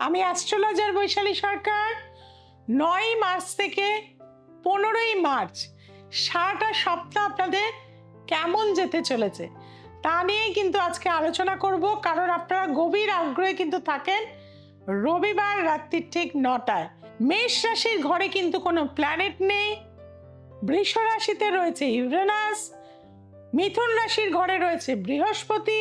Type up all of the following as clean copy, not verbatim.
আমি অ্যাস্ট্রোলজার বৈশালী সরকার। 9 মার্চ থেকে 15ই মার্চ সারাটা সপ্তাহ আপনাদের কেমন যেতে চলেছে তা নিয়েই কিন্তু আজকে আলোচনা করব, কারণ আপনারা গভীর আগ্রহে কিন্তু থাকেন। রবিবার রাত্রি ঠিক 9টায় মেষ রাশির ঘরে কিন্তু কোনো প্ল্যানেট নেই। বৃষ রাশিতে রয়েছে ইউরেনাস, মিথুন রাশির ঘরে রয়েছে বৃহস্পতি,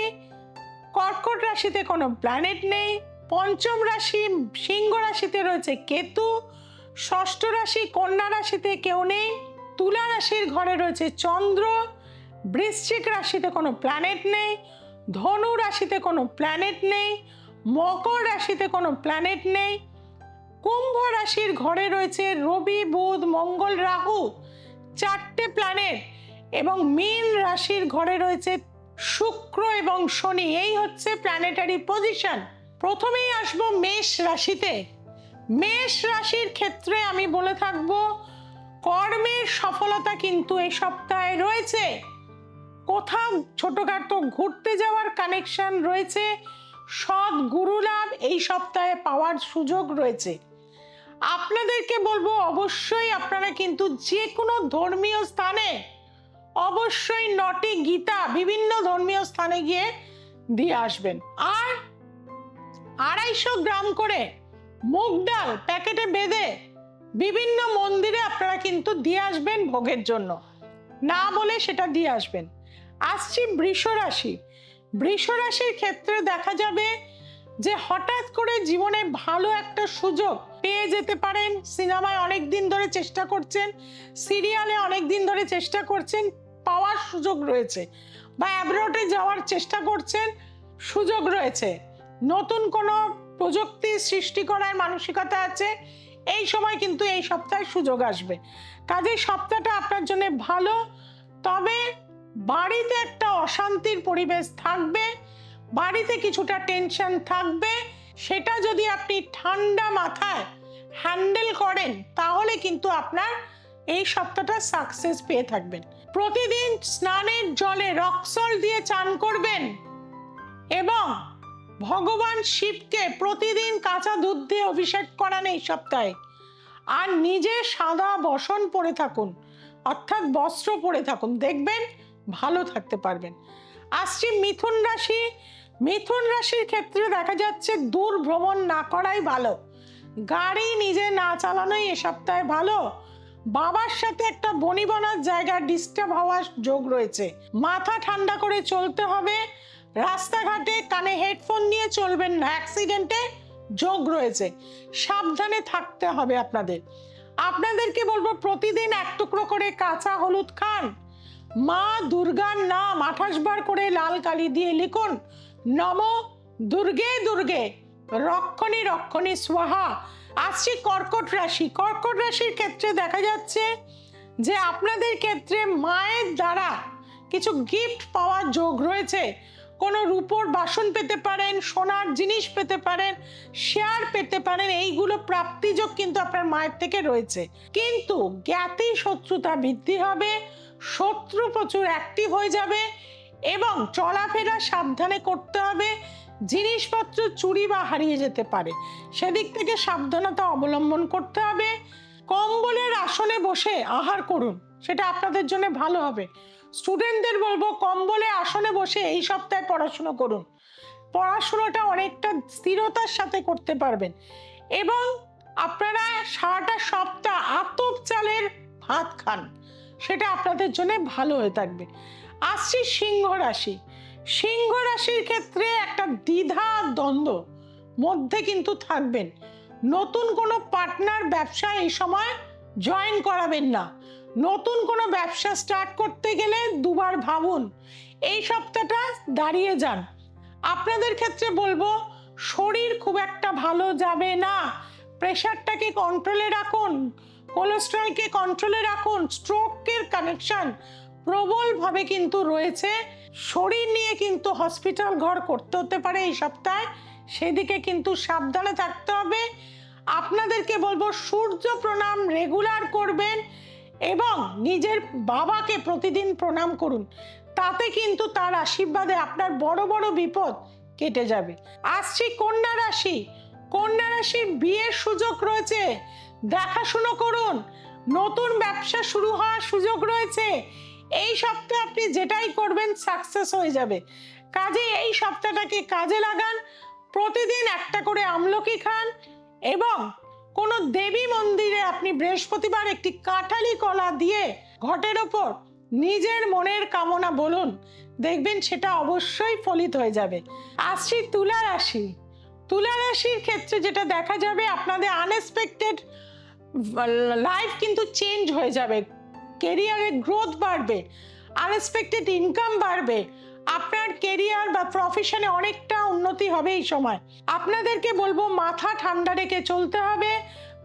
কর্কট রাশিতে কোনো প্ল্যানেট নেই, পঞ্চম রাশি সিংহ রাশিতে রয়েছে কেতু, ষষ্ঠ রাশি কন্যা রাশিতে কেউ নেই, তুলা রাশির ঘরে রয়েছে চন্দ্র, বৃশ্চিক রাশিতে কোনো প্ল্যানেট নেই, ধনু রাশিতে কোনো প্ল্যানেট নেই, মকর রাশিতে কোনো প্ল্যানেট নেই, কুম্ভ রাশির ঘরে রয়েছে রবি, বুধ, মঙ্গল, রাহু, 4টে প্ল্যানেট, এবং মীন রাশির ঘরে রয়েছে শুক্র এবং শনি। এই হচ্ছে প্ল্যানেটারি পজিশন। প্রথমেই আসবো মেষ রাশিতে। মেষ রাশির ক্ষেত্রে আমি বলে থাকবো কর্মের সফলতা কিন্তু এই সপ্তাহে রয়েছে। কোথাও ছোটখাটো ঘুরতে যাওয়ার কানেকশন রয়েছে, সৎ গুরু লাভ এই সপ্তাহে পাওয়ার সুযোগ রয়েছে। আপনাদেরকে বলবো অবশ্যই আপনারা কিন্তু যে কোনো ধর্মীয় স্থানে অবশ্যই 9টি গীতা বিভিন্ন ধর্মীয় স্থানে গিয়ে দিয়ে আসবেন। আর 250 গ্রাম করে মুগ ডাল প্যাকেটে বেঁধে বিভিন্ন মন্দিরে আপনারা কিন্তু দিয়ে আসবেন ভোগের জন্য, না বলে সেটা দিয়ে আসবেন। আসছি বৃষ রাশি। বৃষ রাশির ক্ষেত্রে দেখা যাবে যে হঠাৎ করে জীবনে ভালো একটা সুযোগ পেয়ে যেতে পারেন। সিনেমায় অনেক দিন ধরে চেষ্টা করছেন, সিরিয়ালে অনেক দিন ধরে চেষ্টা করছেন, পাওয়ার সুযোগ রয়েছে, বা অ্যাব্রোডে যাওয়ার চেষ্টা করছেন, সুযোগ রয়েছে। নতুন কোনো প্রযুক্তি সৃষ্টি করার মানসিকতা আছে, এই সময় কিন্তু এই সপ্তাহে সুযোগ আসবে। কাজেই সপ্তাহটা আপনার জন্য ভালো, তবে বাড়িতে একটা অশান্তির পরিবেশ থাকবে, বাড়িতে কিছুটা টেনশন থাকবে। সেটা যদি আপনি ঠান্ডা মাথায় হ্যান্ডেল করেন তাহলে কিন্তু আপনার এই সপ্তাহটা সাকসেস পেয়ে থাকবেন। প্রতিদিন স্নানের জলে রক সল্ট দিয়ে চান করবেন এবং ভগবান শিবকে প্রতিদিন কাঁচা দুধ দিয়ে অভিষেক করান এই সপ্তাহে। আর নিজে সাদা বসন পরে থাকুন, অর্থাৎ বস্ত্র পরে থাকুন, দেখবেন ভালো থাকতে পারবেন। আসছি মিথুন রাশি। মিথুন রাশির ক্ষেত্রে দেখা যাচ্ছে দূর ভ্রমণ না করাই ভালো, গাড়ি নিজে না চালানোই এ সপ্তাহে ভালো। বাবার সাথে একটা বনিবনার জায়গা ডিস্টার্ব হওয়ার যোগ রয়েছে, মাথা ঠান্ডা করে চলতে হবে। রাস্তাঘাটে কানে হেডফোন নিয়ে চলবেন না, অ্যাক্সিডেন্টে যোগ রয়েছে, সাবধানে থাকতে হবে আপনাদের। আপনাদেরকে বলবো প্রতিদিন 1 টুকরো করে কাঁচা হলুদ খান, মা দুর্গার নাম 28 বার করে লাল কালি দিয়ে লিখুন, নম দুর্গে দুর্গে রক্ষণী রক্ষণী স্বাহা। আসছি কর্কট রাশি। কর্কট রাশির ক্ষেত্রে দেখা যাচ্ছে যে আপনাদের ক্ষেত্রে মায়ের দ্বারা কিছু গিফট পাওয়ার যোগ রয়েছে। কোনো রূপোর বাসন পেতে পারেন, সোনার জিনিস পেতে পারেন, শেয়ার পেতে পারেন, এইগুলো প্রাপ্তিযোগ কিন্তু আপনার মায়ের থেকে রয়েছে। কিন্তু জ্ঞাতি শত্রুতা বৃদ্ধি হবে, শত্রু প্রচুর অ্যাক্টিভ হয়ে যাবে এবং চলাফেরা সাবধানে করতে হবে। জিনিসপত্র চুরি বা হারিয়ে যেতে পারে, সেদিক থেকে সাবধানতা অবলম্বন করতে হবে। কম্বলের আসনে বসে আহার করুন, সেটা আপনাদের জন্য ভালো হবে। স্টুডেন্টদের বলবো কম্বলে আসনে বসে এই সপ্তাহে পড়াশুনো করুন, পড়াশুনোটা অনেকটা স্থিরতার সাথে করতে পারবেন। এবং আপনারা সারাটা সপ্তাহ আতপ চালের ভাত খান, সেটা আপনাদের জন্য ভালো হয়ে থাকবে। আসছি সিংহ রাশি। সিংহ রাশির ক্ষেত্রে একটা দ্বিধা দ্বন্দ্ব মধ্যে কিন্তু থাকবেন। নতুন কোনো পার্টনার ব্যবসা এই সময় জয়েন করাবেন না। নতুন কোনো ব্যবসা স্টার্ট করতে গেলে দুবার ভাবুন, এই সপ্তাহটা দাঁড়িয়ে যান। আপনাদের ক্ষেত্রে বলবো শরীর খুব একটা ভালো যাবে না, প্রেশারটাকে কন্ট্রোলে রাখুন, কোলেস্টেরলকে কন্ট্রোলে রাখুন। স্ট্রোকের কানেকশন প্রবলভাবে কিন্তু রয়েছে, শরীর নিয়ে কিন্তু হসপিটাল ঘর করতে হতে পারে এই সপ্তাহে, সেদিকে কিন্তু সাবধানে থাকতে হবে। আপনাদেরকে বলবো সূর্য প্রণাম রেগুলার করবেন এবং নিজের বাবাকে প্রতিদিন প্রণাম করুন, তাতে কিন্তু তার আশীর্বাদে আপনার বড় বড় বিপদ কেটে যাবে। আসছি কন্যা রাশি। কন্যা রাশির বিয়ের সুযোগ রয়েছে, দেখাশুনো করুন। নতুন ব্যবসা শুরু হওয়ার সুযোগ রয়েছে। এই সপ্তাহে আপনি যেটাই করবেন সাকসেস হয়ে যাবে। কাজে এই সপ্তাহটাকে কাজে লাগান। প্রতিদিন একটা করে আমলকি খান এবং কোনো দেবী মন্দিরে আপনি বৃহস্পতিবার একটি কাঁঠালি কলা দিয়ে ঘটের ওপর নিজের মনের কামনা বলুন, দেখবেন সেটা অবশ্যই ফলিত হয়ে যাবে। আসছি তুলা রাশি। তুলা রাশির ক্ষেত্রে যেটা দেখা যাবে, আপনাদের আনএক্সপেক্টেড লাইফ কিন্তু চেঞ্জ হয়ে যাবে, কেরিয়ারে গ্রোথ বাড়বে, আনএক্সপেক্টেড ইনকাম বাড়বে, আপনার কেরিয়ার বা প্রফেশনে অনেকটা উন্নতি হবে। এই সময় আপনাদেরকে বলবো মাথা ঠান্ডা রেখে চলতে হবে,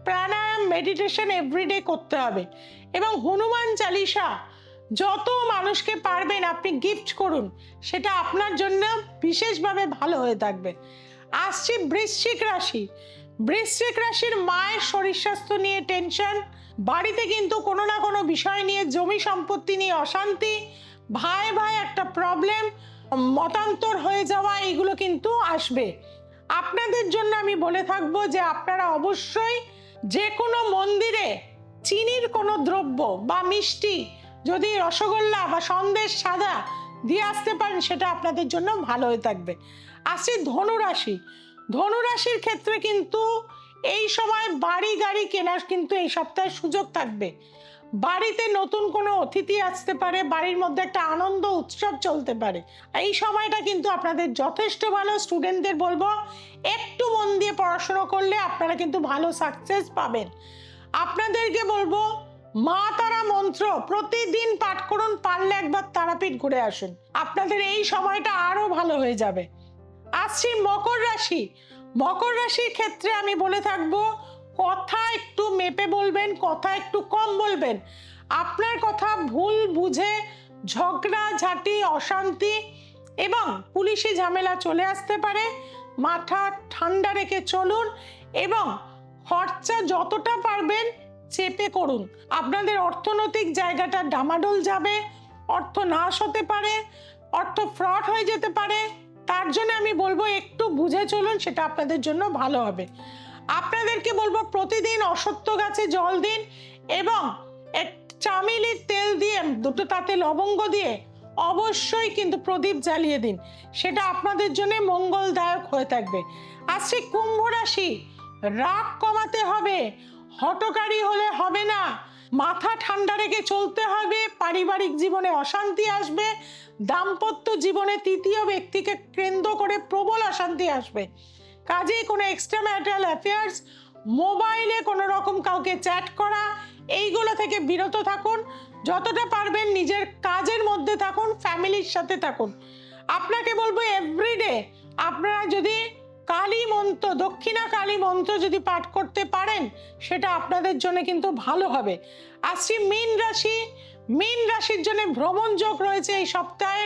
প্রাণায়াম মেডিটেশন এভরিডে করতে হবে এবং হনুমান চালিসা যত মানুষকে পারবেন আপনি গিফট করুন, সেটা আপনার জন্য বিশেষভাবে ভালো হয়ে থাকবে। আসছি বৃশ্চিক রাশি। বৃশ্চিক রাশির মায়ের শরীর স্বাস্থ্য নিয়ে টেনশন, বাড়িতে কিন্তু কোনো না কোনো বিষয় নিয়ে, জমি সম্পত্তি নিয়ে অশান্তি, ভাই ভাই একটা প্রবলেম, মতান্তর হয়ে যাওয়া, এইগুলো কিন্তু আসবে। আপনাদের জন্য আমি বলে থাকবো যে আপনারা অবশ্যই যে কোনো মন্দিরে চিনির কোনো দ্রব্য বা মিষ্টি, যদি রসগোল্লা বা সন্দেশ সাদা দিয়ে আসতে পারেন, সেটা আপনাদের জন্য ভালো হয়ে থাকবে। আসছে ধনুরাশি। ধনুরাশির ক্ষেত্রে কিন্তু এই সময় বাড়ি গাড়ি কেনার কিন্তু এই সপ্তাহে সুযোগ থাকবে। বাড়িতে নতুন কোনো অতিথি আসতে পারে, বাড়ির মধ্যে একটা আনন্দ উৎসব চলতে পারে। এই সময়টা কিন্তু আপনাদের যথেষ্ট ভালো। স্টুডেন্টদের বলবো একটু মন দিয়ে পড়াশোনা করলে আপনারা কিন্তু ভালো সাকসেস পাবেন। আপনাদেরকে বলবো মা তারা মন্ত্র প্রতিদিন পাঠ করুন, পারলে একবার তারাপীঠ ঘুরে আসুন, আপনাদের এই সময়টা আরো ভালো হয়ে যাবে। আসছি মকর রাশি। মকর রাশির ক্ষেত্রে আমি বলে থাকবো কথা একটু মেপে বলবেন, কথা একটু কম বলবেন। আপনার কথা ভুল বুঝে ঝগড়া ঝাঁটি, অশান্তি এবং পুলিশি ঝামেলা চলে আসতে পারে। মাথা ঠান্ডা রেখে চলুন এবং খরচা যতটা পারবেন চেপে করুন। আপনাদের অর্থনৈতিক জায়গাটা ডামাডোল যাবে, অর্থ নাশ হতে পারে, অর্থ ফ্রড হয়ে যেতে পারে। তার জন্য আমি বলবো একটু বুঝে চলুন, সেটা আপনাদের জন্য ভালো হবে। আপনাদেরকে বলবো প্রতিদিন অশ্বত্থ গাছে জল দিন এবং চামেলির তেল দিয়ে, দুটো তাতে লবঙ্গ দিয়ে অবশ্যই কিন্তু প্রদীপ জ্বালিয়ে দিন, সেটা আপনাদের জন্য মঙ্গলদায়ক হয়ে থাকবে। আসছে কুম্ভ রাশি। রাগ কমাতে হবে, হঠকারী হলে হবে না, মাথা ঠান্ডা রেখে চলতে হবে। পারিবারিক জীবনে অশান্তি আসবে, দাম্পত্য জীবনে তৃতীয় ব্যক্তিকে কেন্দ্র করে প্রবল অশান্তি আসবে। কাজেই কোনো এক্সট্রা ম্যারিটাল অ্যাফেয়ার্স, মোবাইলে কোনো রকম কাউকে চ্যাট করা, এইগুলো থেকে বিরত থাকুন। যতটা পারবেন নিজের কাজের মধ্যে থাকুন, ফ্যামিলির সাথে থাকুন। আপনাকে বলবো এভরিডে আপনারা যদি কালী মন্ত্র, দক্ষিণা কালী মন্ত্র যদি পাঠ করতে পারেন, সেটা আপনাদের জন্য কিন্তু ভালো হবে। আসছি মীন রাশি। মীন রাশির জন্য ভ্রমণ যোগ রয়েছে এই সপ্তাহে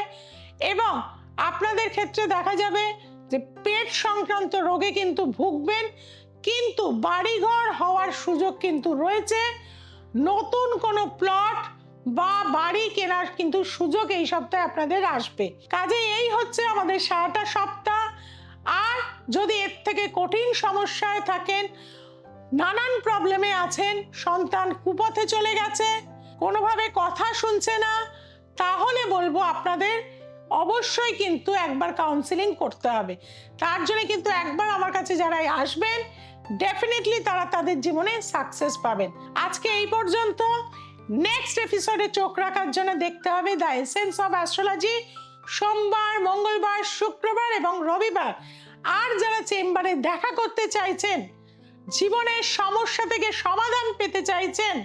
এবং আপনাদের ক্ষেত্রে দেখা যাবে যে পেট সংক্রান্ত রোগে কিন্তু ভুগবেন, কিন্তু বাড়িঘর হওয়ার সুযোগ কিন্তু রয়েছে। নতুন কোনো প্লট বা বাড়ি কেনার কিন্তু সুযোগ এই সপ্তাহে আপনাদের আসবে। কাজে এই হচ্ছে আমাদের সারাটা সপ্তাহ। আর যদি এর থেকে কঠিন সমস্যায় থাকেন, নানান প্রবলেমে আছেন, সন্তান কুপথে চলে গেছে, কোনোভাবে কথা শুনছে না, তাহলে বলবো আপনাদের অবশ্যই কিন্তু একবার কাউন্সিলিং করতে হবে। তার জন্য কিন্তু একবার আমার কাছে যারা আসবেন, ডেফিনেটলি তারা তাদের জীবনে সাকসেস পাবেন। আজকে এই পর্যন্ত। নেক্সট এপিসোডে চোখ রাখার জন্য দেখতে হবে দ্য এসেন্স অফ অ্যাস্ট্রোলজি, সোমবার, মঙ্গলবার, শুক্রবার এবং রবিবার। আর যারা চেম্বারে দেখা করতে চাইছেন, জীবনের সমস্যা থেকে সমাধান পেতে চাইছেন,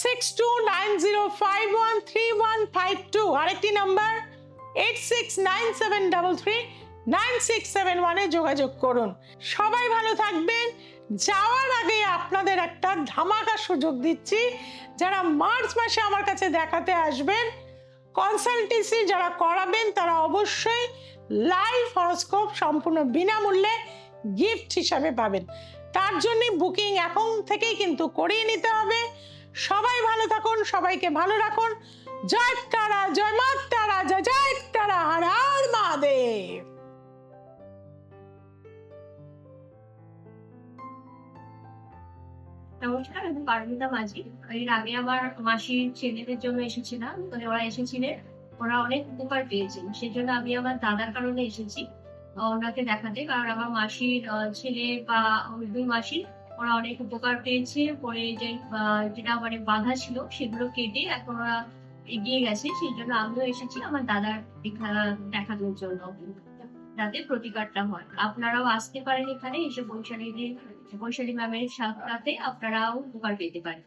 6290513152, আরেকটি নাম্বার 8697339671 যোগাযোগ করুন। সবাই ভালো থাকবেন। যাওয়ার আগে আপনাদের একটা ধামাকা সুযোগ দিচ্ছি, যারা মার্চ মাসে আমার কাছে দেখাতে আসবেন, কনসালটেন্সি যারা করাবেন, তারা অবশ্যই লাইভ হরোস্কোপ সম্পূর্ণ বিনামূল্যে গিফট হিসাবে পাবেন। তার জন্য বুকিং এখন থেকেই কিন্তু করিয়ে নিতে হবে। সবাই ভালো থাকুন, সবাইকে ভালো রাখুন। জয় তারা, জয় মা তারা, জয় জয় তারা, হর হর মহাদেব। নমস্কার, আমি পারমিতা মাঝি। এর আগে আমার মাসির ছেলেদের জন্য এসেছিলাম। তো ওরা এসেছিলেন, ওরা অনেক উপকার পেয়েছেন। সেজন্য আমি আমার দাদার কারণে এসেছি ওনাকে দেখাতে। কারণ আমার মাসির ছেলে বা ওই ২ মাসির ওরা অনেক উপকার পেয়েছে। পরে যে যেটা মানে বাধা ছিল সেগুলো কেটে এখন ওরা এগিয়ে গেছে। সেজন্য আমিও এসেছি আমার দাদার দেখানোর জন্য। যাতে প্রতিকারটা হয়। আপনারাও আসতে পারেন এখানে এসে বৈশালী ম্যামের সাথে আপনারাও উপকার পেতে পারেন।